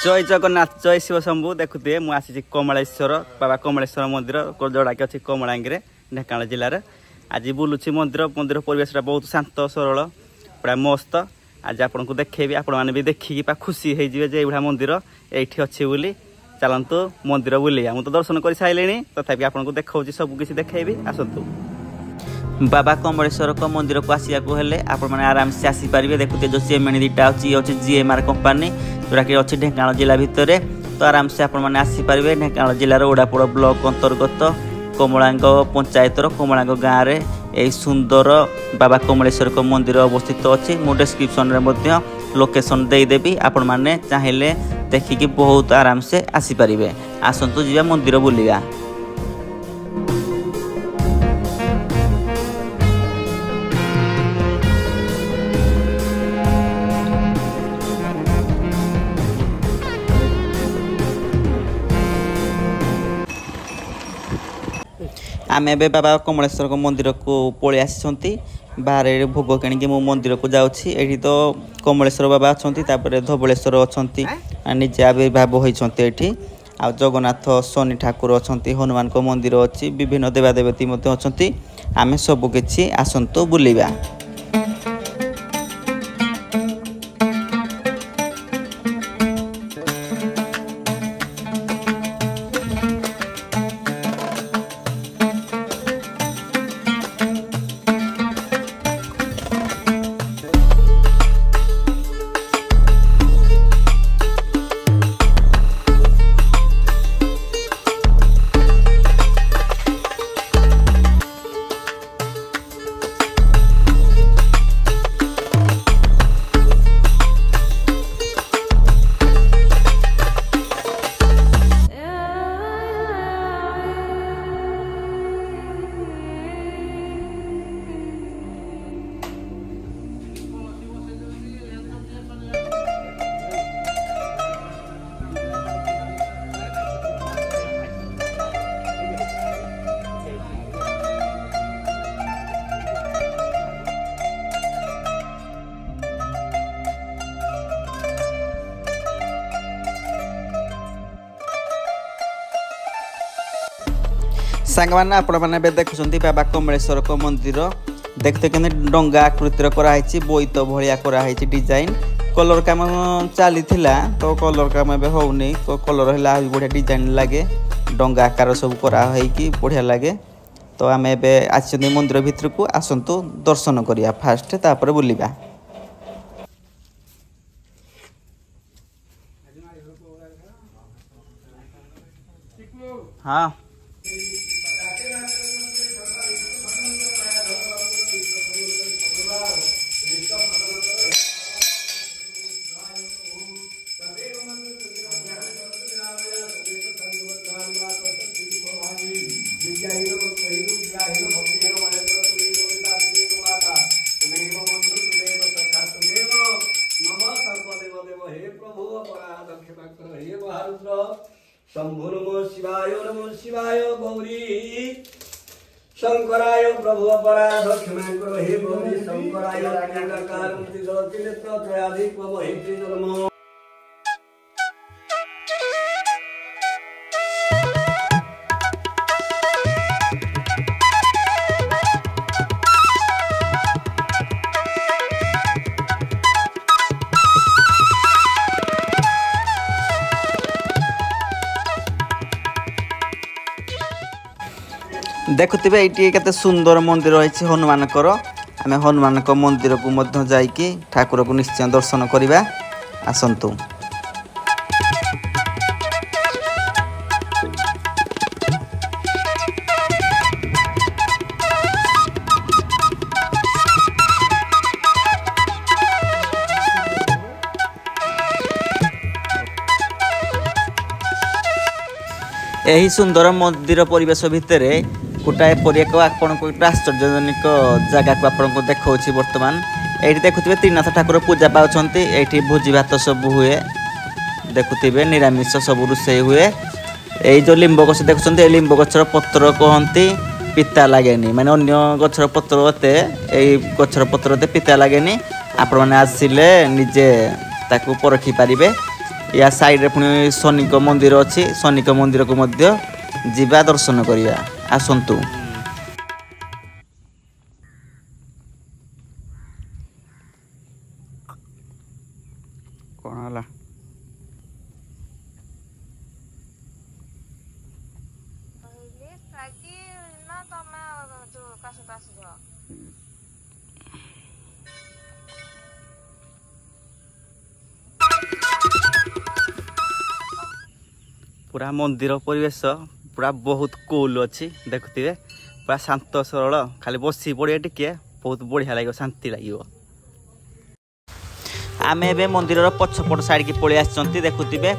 जय जगन्नाथ जय शिव शंभु देखुए मुझे कमलेश्वर बाबा कमलेश्वर मंदिर जोड़ा कि अच्छी कमलांगी ढेंकानाल जिलार आज बुलूची मंदिर मंदिर परिवेश बहुत शांत सरल पूरा मस्त आज आपन को देखेबी आपण माने भी देखिकी खुशी हो जाए मंदिर ये अच्छी बोली चलतु मंदिर बुलिया मुझे तो दर्शन कर सारे तथापि आपको देखा सब किसी देखेबी आसतु बाबा कमलेश्वर को मंदिर को आसिया हेले आपण आराम से आसीपारे देखुते जो सीएमएनी दीटा अच्छी अच्छी जीएमआर कंपानी जोटा कि अच्छी ढेंकानाल जिला भितर तो आराम से आपण आसीपारे ढेंकानाल जिलार ओडापोड़ ब्लॉक अंतर्गत कमलांग पंचायतर कमलांग गाँव में यही सुंदर बाबा कमलेश्वर को मंदिर अवस्थित अच्छी मु डिस्क्रिप्शन में लोकेशन देदेवी आपण मैंने चाहिए देखिकी बहुत आराम से आसीपारे आसतु जा मंदिर बुलिया आम ए बाबा कमलेश्वर को मंदिर को पलि आसी बाहर भोग कि मो मंदिर को जाऊँगी तो कमलेश्वर बाबा अच्छा धवलेश्वर अच्छा निजे आविर्भाव होती आ जगन्नाथ शनि ठाकुर अच्छा हनुमान को मंदिर अच्छी विभिन्न देवादेवती अच्छा आम सबकि आसतु बुलिबा सांगवाना आपण मैंने देखुं बाबा कमलेश्वर को मंदिर देखते कि डंगा आकृतिर कराई बोईत भाया कराई डिजाइन कलर काम चली तो कलर काम ए होनी कलर है बढ़िया डिजाइन लगे डंगा आकार सब कराई बढ़िया लगे तो आम ए आस मंदिर भितर को आसतु दर्शन करिया फास्ट तापर बुलिबा हाँ शंभु नमो शिवाय गौरी शंकराय प्रभु अपरा दक्षिणा करो हे गौरी शंकराय कारंति जलति नेत्र त्रयाधिक महिति जन्म देखुवे ये केते सुंदर मंदिर रही हनुमान आम हनुमान मंदिर को जाइकी ठाकुर को निश्चय दर्शन करवा आसतु यही सुंदर मंदिर परिवेश भितर गोटाए पर एक आपण को आश्चर्यजनक जगह को आपको देखा बर्तमान ये देखुए त्रिनाथ ठाकुर पूजा पाँच ये भोजी भात सब हुए देखुए निरामिष सब रोषे हुए यही जो लिंब गछ देखुं ये लिंब गछर पत्र कहती पिता लगे माने अन्य गछर पत्र एते यही गछर पत्र एते पिता लगे आपण मैंने आसिले निजे ताकू परखी पारे या साइड रे पुणी शनि मंदिर अच्छी शनि मंदिर को मध्य जीवा दर्शन करिया आसंतु। कौन हला पूरा मंदिर परिवेश पूरा बहुत कूल अच्छी देखुवे पूरा शांत सरल खाली बसी पड़े टिके बहुत बढ़िया लगे शांति लगे। आमे एबे मंदिर पछपट साइड की पलि आछंती देखुथिबे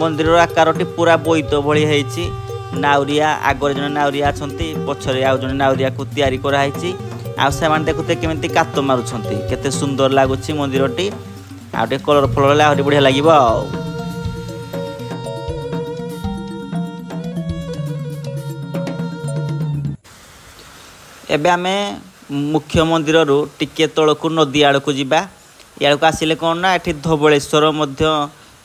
मंदिर आकारटी पूरा बोईत भली हेछि नाउरिया आगर जने नाउरिया अछंती पछरे आ जने नाउरिया को तयारी करा हेछि आ सेमान देखुते केमिति कातो मारुछंती केते सुंदर लागुछि मंदिरटी आ टे कलरफुल ला हरि बढ़िया लागिबो। एबे आमे मुख्य मंदिर रु टिके तळकु नदी आड़ को जिबा याड़ को आसिले कौन ना एठी धबलेश्वर मध्य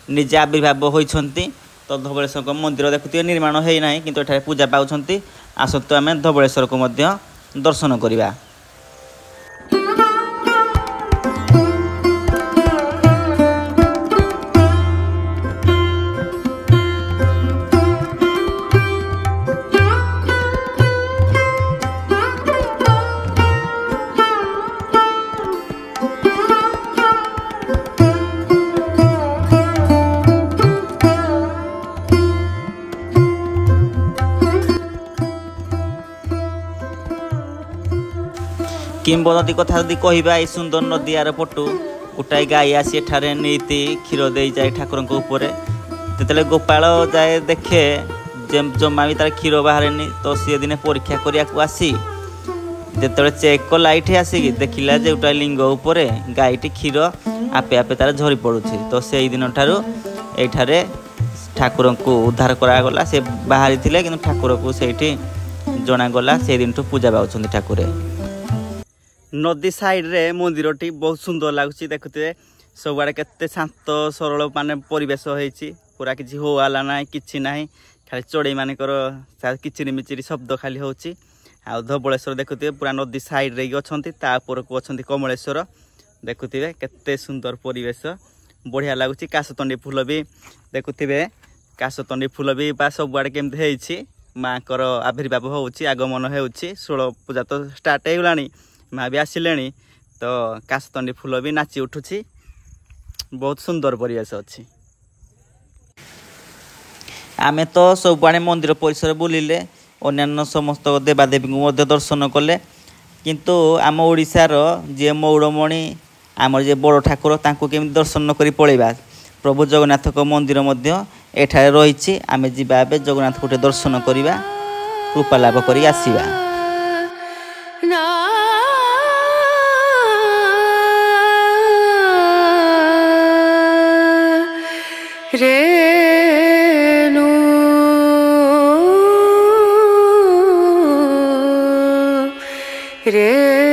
निजे आविर्भाव होइछंती तो धबलेश्वर मंदिर देखुते निर्माण हेइ नाही किंतु एठारे पूजा पाउछंती आसतो आमे धबलेश्वर को मध्य दर्शन करिबा। किंबदंती कथा यदि कहवा ये सुंदर नदी आर पटु गोटाए गाई आसी एठारे नीति क्षीर दे जाए ठाकुर तेतले गोपाल जाए देखे जमा भी तार क्षीर बाहर तो सी दिन परीक्षा करने आसी जिते चेक कला ये आसिक देखला जे गोटाए लिंग उपर गाईटी क्षीर आपे आपे तार झरी पड़ुछि तो से दिन ठारू एठारे ठाकुर को उद्धार करागला से बाहरी थिले किंतु ठाकुर को सेठी जनागला से दिन पूजा पाउछन्ति ठाकुर। नदी साइड रे मंदिरटी बहुत सुंदर लगुच देखुए सबुआड़े केते शांत सरल माने परिवेश होइछि पूरा किछि होआला ना किछि नाही खाली चढ़ई मानकर किचिरी मिचिरी शब्द खाली होछि आ धबलेश्वर देखुए पूरा नदी साइड रे अछंती ता ऊपर को अछंती कमलेश्वर देखुए केते सुंदर परिवेश बढ़िया लगुच काशतंडी फूल भी देखुए काशतंडी फूल भी बा सबुआड़े केमति हेइछि माकर आविर्भाव होउछि आगमन हेउछि 16 पूजा तो स्टार्ट हेगलानी माँ भी आसिले तो काशतंडी फूल भी नाची उठुछि बहुत सुंदर परिवेश अच्छी। आमे तो सबुआड़े मंदिर परिसर बुलिले अन्यान्य समस्त देवादेवी को दर्शन कले किंतु आम ओडिशार जे मौड़मणि आमर जे बड़ ठाकुर तांको केमि दर्शन करी पळेबा प्रभु जगन्नाथ को मंदिर मध्य एठारे रहिछि आमे जिबा बे जगन्नाथ को दर्शन करिबा कृपा लाभ करी आसीबा। रेणु रेणु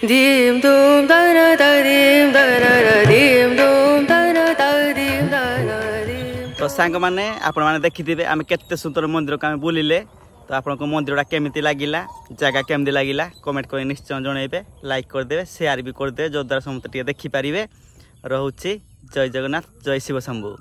दीम दूम दना दीम दना दीम दूम दना दीम दना दीम। तो सांग माने आपण माने देखिथिबे आमे केते सुंदर मंदिर को आमे बुलिले तो आपको मंदिरटा केमिति लागिला जगह केमिति लागिला कमेंट कर निश्चय जनइबे लाइक करदे शेयर भी करदे जो द्वारा समस्त देखि पारिबे। रहुछि जय जगन्नाथ जय शिव शंभु।